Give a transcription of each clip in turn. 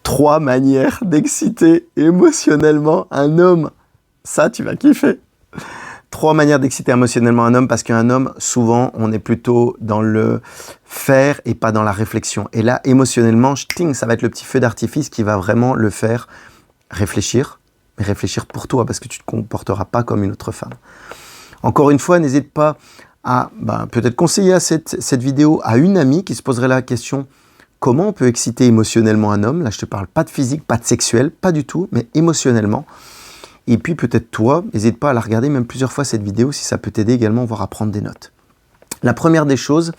3 manières d'exciter émotionnellement un homme. Ça, tu vas kiffer. 3 manières d'exciter émotionnellement un homme, parce qu'un homme, souvent, on est plutôt dans le faire et pas dans la réflexion. Et là, émotionnellement, ça va être le petit feu d'artifice qui va vraiment le faire réfléchir, mais réfléchir pour toi, parce que tu ne te comporteras pas comme une autre femme. Encore une fois, n'hésite pas à peut-être conseiller cette vidéo à une amie qui se poserait la question: comment on peut exciter émotionnellement un homme? Là, je ne te parle pas de physique, pas de sexuel, pas du tout, mais émotionnellement. Et puis peut-être toi, n'hésite pas à la regarder même plusieurs fois cette vidéo si ça peut t'aider également, voire à prendre des notes. La première des choses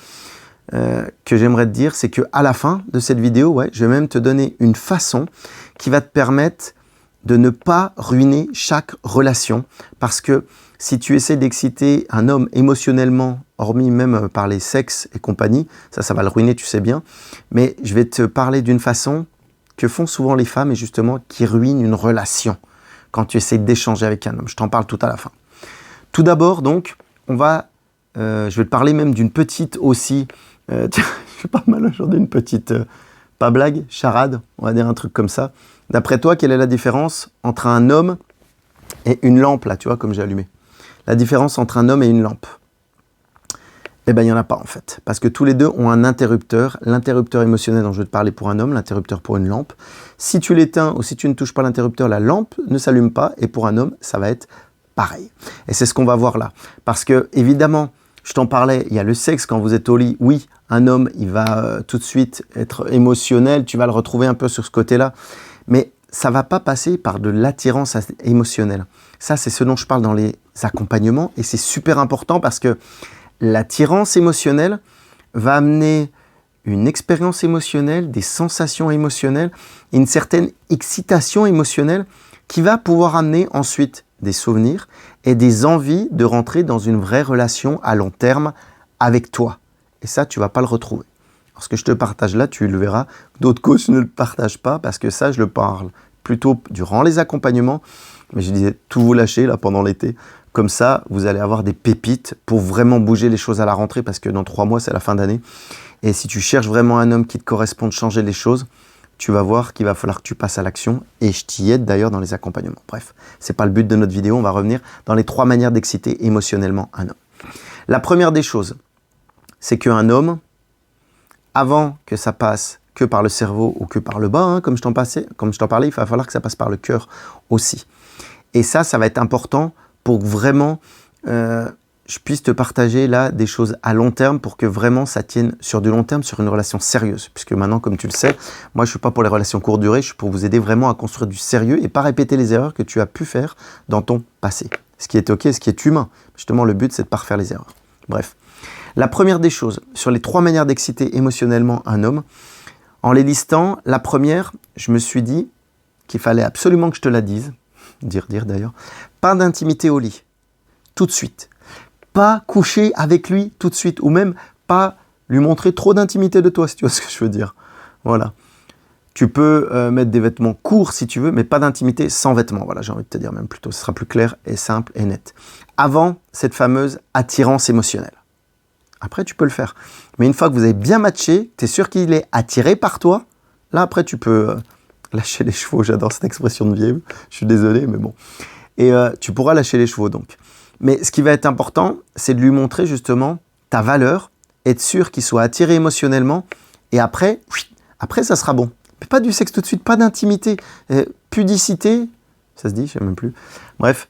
que j'aimerais te dire, c'est qu'à la fin de cette vidéo, je vais même te donner une façon qui va te permettre de ne pas ruiner chaque relation. Parce que si tu essaies d'exciter un homme émotionnellement, hormis même par les sexes et compagnie, ça va le ruiner, tu sais bien. Mais je vais te parler d'une façon que font souvent les femmes et justement qui ruine une relation quand tu essaies d'échanger avec un homme. Je t'en parle tout à la fin. Tout d'abord, donc, je vais te parler même d'une petite aussi, tiens, je fais pas mal aujourd'hui, une petite, pas blague, charade, on va dire un truc comme ça. D'après toi, quelle est la différence entre un homme et une lampe, là, tu vois, comme j'ai allumé? La différence entre un homme et une lampe? Eh bien, il n'y en a pas en fait. Parce que tous les deux ont un interrupteur. L'interrupteur émotionnel dont je vais te parler pour un homme, l'interrupteur pour une lampe. Si tu l'éteins ou si tu ne touches pas l'interrupteur, la lampe ne s'allume pas. Et pour un homme, ça va être pareil. Et c'est ce qu'on va voir là. Parce que, évidemment, je t'en parlais, il y a le sexe quand vous êtes au lit. Oui, un homme, il va tout de suite être émotionnel. Tu vas le retrouver un peu sur ce côté-là. Mais ça ne va pas passer par de l'attirance émotionnelle. Ça, c'est ce dont je parle dans les accompagnements. Et c'est super important parce que l'attirance émotionnelle va amener une expérience émotionnelle, des sensations émotionnelles, une certaine excitation émotionnelle qui va pouvoir amener ensuite des souvenirs et des envies de rentrer dans une vraie relation à long terme avec toi. Et ça, tu ne vas pas le retrouver. Alors, ce que je te partage là, tu le verras. D'autres coachs ne le partagent pas parce que ça, je le parle plutôt durant les accompagnements. Mais je disais, tout vous lâcher là pendant l'été. Comme ça, vous allez avoir des pépites pour vraiment bouger les choses à la rentrée parce que dans 3 mois, c'est la fin d'année. Et si tu cherches vraiment un homme qui te corresponde, changer les choses, tu vas voir qu'il va falloir que tu passes à l'action. Et je t'y aide d'ailleurs dans les accompagnements. Bref, ce n'est pas le but de notre vidéo. On va revenir dans les 3 manières d'exciter émotionnellement un homme. La première des choses, c'est qu'un homme, avant que ça passe que par le cerveau ou que par le bas, comme je t'en parlais, il va falloir que ça passe par le cœur aussi. Et ça va être important pour que vraiment je puisse te partager là des choses à long terme pour que vraiment ça tienne sur du long terme, sur une relation sérieuse. Puisque maintenant, comme tu le sais, moi je ne suis pas pour les relations courte durée, je suis pour vous aider vraiment à construire du sérieux et pas répéter les erreurs que tu as pu faire dans ton passé. Ce qui est ok, ce qui est humain. Justement, le but c'est de ne pas refaire les erreurs. Bref. La première des choses, sur les 3 manières d'exciter émotionnellement un homme, en les listant, la première, je me suis dit qu'il fallait absolument que je te la dise, dire d'ailleurs, pas d'intimité au lit, tout de suite. Pas coucher avec lui tout de suite, ou même pas lui montrer trop d'intimité de toi, si tu vois ce que je veux dire. Voilà. Tu peux mettre des vêtements courts si tu veux, mais pas d'intimité sans vêtements. Voilà, j'ai envie de te dire même plutôt, ce sera plus clair et simple et net. Avant cette fameuse attirance émotionnelle. Après, tu peux le faire. Mais une fois que vous avez bien matché, tu es sûr qu'il est attiré par toi, là après tu peux lâcher les chevaux. J'adore cette expression de vieille, je suis désolé, mais bon. Et tu pourras lâcher les chevaux donc. Mais ce qui va être important, c'est de lui montrer justement ta valeur, être sûr qu'il soit attiré émotionnellement, et après ça sera bon. Mais pas du sexe tout de suite, pas d'intimité, pudicité, ça se dit, je ne sais même plus. Bref,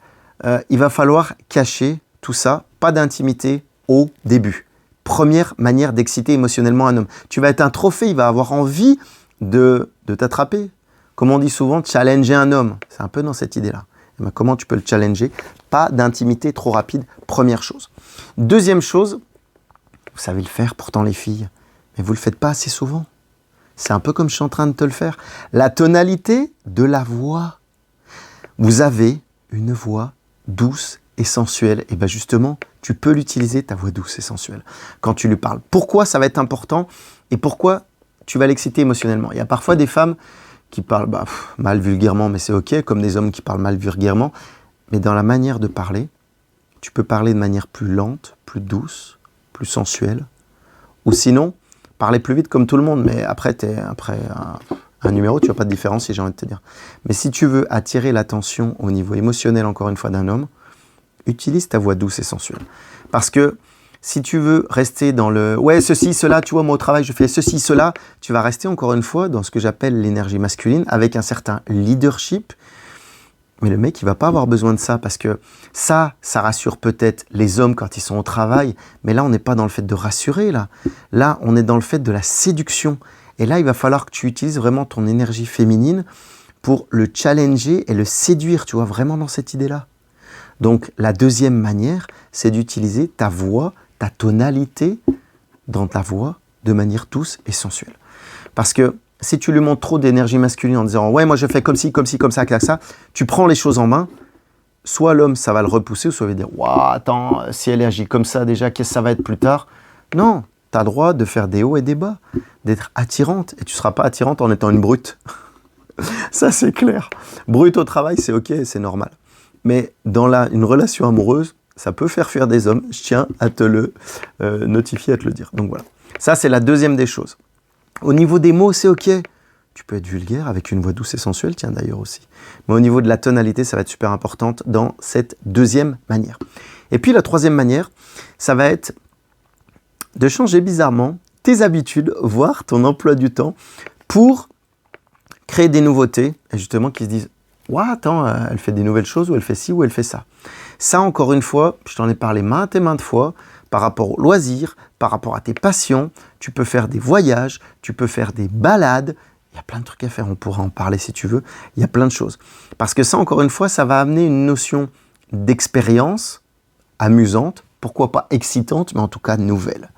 il va falloir cacher tout ça, pas d'intimité au début. Première manière d'exciter émotionnellement un homme. Tu vas être un trophée, il va avoir envie de t'attraper. Comme on dit souvent, challenger un homme. C'est un peu dans cette idée-là. Comment tu peux le challenger? Pas d'intimité trop rapide, première chose. Deuxième chose, vous savez le faire pourtant les filles, mais vous ne le faites pas assez souvent. C'est un peu comme je suis en train de te le faire. La tonalité de la voix. Vous avez une voix douce et sensuelle. Et bien justement, tu peux l'utiliser, ta voix douce et sensuelle, quand tu lui parles. Pourquoi ça va être important et pourquoi tu vas l'exciter émotionnellement? Il y a parfois des femmes qui parlent mal vulgairement, mais c'est ok, comme des hommes qui parlent mal vulgairement. Mais dans la manière de parler, tu peux parler de manière plus lente, plus douce, plus sensuelle. Ou sinon, parler plus vite comme tout le monde, mais après Un numéro, tu vois pas de différence si j'ai envie de te dire. Mais si tu veux attirer l'attention au niveau émotionnel, encore une fois, d'un homme, utilise ta voix douce et sensuelle. Parce que si tu veux rester dans le « ouais, ceci, cela, tu vois, moi au travail, je fais ceci, cela », tu vas rester encore une fois dans ce que j'appelle l'énergie masculine, avec un certain leadership. Mais le mec, il va pas avoir besoin de ça, parce que ça rassure peut-être les hommes quand ils sont au travail, mais là, on n'est pas dans le fait de rassurer, là. Là, on est dans le fait de la séduction. Et là, il va falloir que tu utilises vraiment ton énergie féminine pour le challenger et le séduire, tu vois, vraiment dans cette idée-là. Donc, la deuxième manière, c'est d'utiliser ta voix, ta tonalité dans ta voix de manière douce et sensuelle. Parce que si tu lui montres trop d'énergie masculine en disant « ouais, moi je fais comme ci, comme ci, comme ça, tu prends les choses en main, soit l'homme, ça va le repousser, soit il va dire « waouh, attends, si elle agit comme ça déjà, qu'est-ce que ça va être plus tard ?» Non, tu as le droit de faire des hauts et des bas, d'être attirante. Et tu ne seras pas attirante en étant une brute. Ça, c'est clair. Brute au travail, c'est ok, c'est normal. Mais dans une relation amoureuse, ça peut faire fuir des hommes. Je tiens à te le notifier, à te le dire. Donc voilà. Ça, c'est la deuxième des choses. Au niveau des mots, c'est ok. Tu peux être vulgaire avec une voix douce et sensuelle, tiens d'ailleurs aussi. Mais au niveau de la tonalité, ça va être super importante dans cette deuxième manière. Et puis la troisième manière, ça va être de changer bizarrement tes habitudes, voire ton emploi du temps, pour créer des nouveautés, et justement qu'ils se disent « Ouah, attends, elle fait des nouvelles choses, ou elle fait ci, ou elle fait ça ». Ça, encore une fois, je t'en ai parlé maintes et maintes fois, par rapport aux loisirs, par rapport à tes passions, tu peux faire des voyages, tu peux faire des balades, il y a plein de trucs à faire, on pourra en parler si tu veux, il y a plein de choses. Parce que ça, encore une fois, ça va amener une notion d'expérience amusante, pourquoi pas excitante, mais en tout cas nouvelle.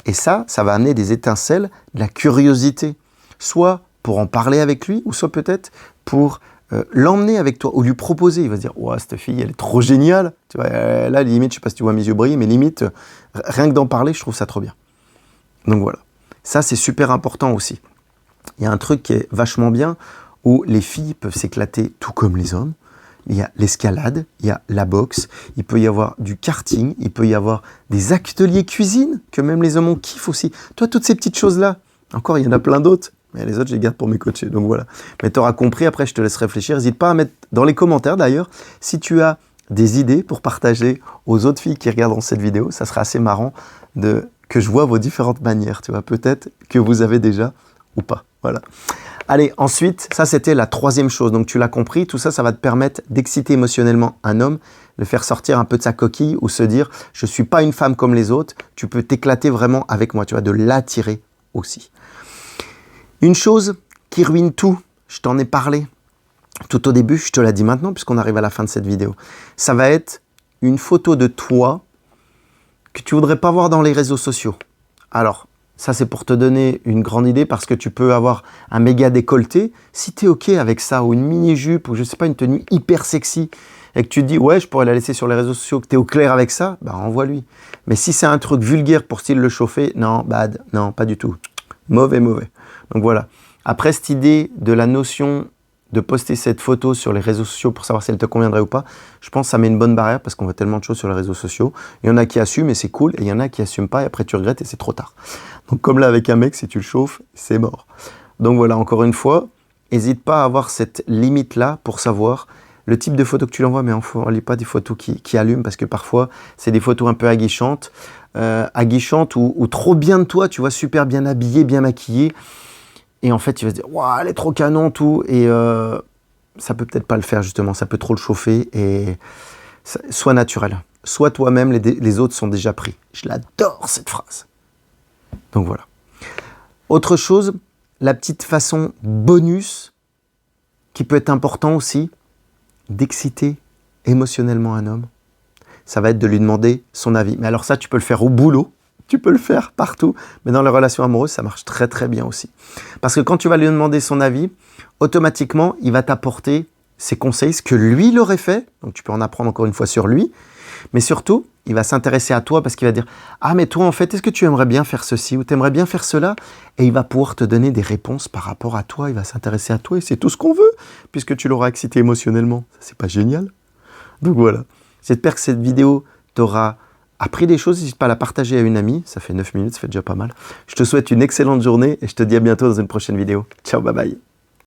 Et ça va amener des étincelles, de la curiosité, soit pour en parler avec lui, ou soit peut-être pour l'emmener avec toi, ou lui proposer. Il va se dire « Ouah, cette fille, elle est trop géniale !» Tu vois, là, limite, je sais pas si tu vois mes yeux briller, mais limite, rien que d'en parler, je trouve ça trop bien. Donc voilà. Ça, c'est super important aussi. Il y a un truc qui est vachement bien, où les filles peuvent s'éclater tout comme les hommes. Il y a l'escalade, il y a la boxe, il peut y avoir du karting, il peut y avoir des ateliers cuisine, que même les hommes on kiffe aussi. Toi, toutes ces petites choses-là, encore, il y en a plein d'autres. Mais les autres, je les garde pour mes coachés, donc voilà. Mais tu auras compris, après je te laisse réfléchir. N'hésite pas à mettre dans les commentaires d'ailleurs, si tu as des idées pour partager aux autres filles qui regarderont cette vidéo, ça sera assez marrant que je vois vos différentes manières, tu vois, peut-être que vous avez déjà ou pas, voilà. Allez, ensuite, ça c'était la troisième chose, donc tu l'as compris, tout ça, ça va te permettre d'exciter émotionnellement un homme, le faire sortir un peu de sa coquille ou se dire « je ne suis pas une femme comme les autres, tu peux t'éclater vraiment avec moi », tu vois, de l'attirer aussi. Une chose qui ruine tout, je t'en ai parlé tout au début, je te l'ai dit maintenant puisqu'on arrive à la fin de cette vidéo. Ça va être une photo de toi que tu ne voudrais pas voir dans les réseaux sociaux. Alors, ça c'est pour te donner une grande idée parce que tu peux avoir un méga décolleté. Si tu es ok avec ça ou une mini-jupe ou je sais pas, une tenue hyper sexy et que tu te dis « ouais, je pourrais la laisser sur les réseaux sociaux », que tu es au clair avec ça, bah envoie-lui. Mais si c'est un truc vulgaire pour style le chauffer, non, bad, non, pas du tout. Mauvais. Donc voilà. Après, cette idée de la notion de poster cette photo sur les réseaux sociaux pour savoir si elle te conviendrait ou pas, je pense que ça met une bonne barrière parce qu'on voit tellement de choses sur les réseaux sociaux. Il y en a qui assument et c'est cool, et il y en a qui n'assument pas et après tu regrettes et c'est trop tard. Donc comme là avec un mec, si tu le chauffes, c'est mort. Donc voilà, encore une fois, n'hésite pas à avoir cette limite-là pour savoir le type de photo que tu l'envoies, mais on ne lit pas des photos qui allument parce que parfois, c'est des photos un peu aguichantes ou trop bien de toi, tu vois, super bien habillé, bien maquillé. Et en fait, tu vas se dire, waouh, elle est trop canon, tout. Et ça peut peut-être pas le faire, justement. Ça peut trop le chauffer. Et sois naturel. Sois toi-même, les autres sont déjà pris. Je l'adore, cette phrase. Donc voilà. Autre chose, la petite façon bonus, qui peut être important aussi, d'exciter émotionnellement un homme, ça va être de lui demander son avis. Mais alors ça, tu peux le faire au boulot. Tu peux le faire partout, mais dans les relations amoureuses, ça marche très très bien aussi. Parce que quand tu vas lui demander son avis, automatiquement, il va t'apporter ses conseils, ce que lui, il aurait fait. Donc tu peux en apprendre encore une fois sur lui. Mais surtout, il va s'intéresser à toi parce qu'il va dire « Ah, mais toi, en fait, est-ce que tu aimerais bien faire ceci ou tu aimerais bien faire cela ?» Et il va pouvoir te donner des réponses par rapport à toi. Il va s'intéresser à toi et c'est tout ce qu'on veut, puisque tu l'auras excité émotionnellement. Ça, c'est pas génial? Donc voilà. J'espère que cette vidéo t'aura appris des choses, n'hésite pas à la partager à une amie, ça fait 9 minutes, ça fait déjà pas mal. Je te souhaite une excellente journée et je te dis à bientôt dans une prochaine vidéo. Ciao, bye bye.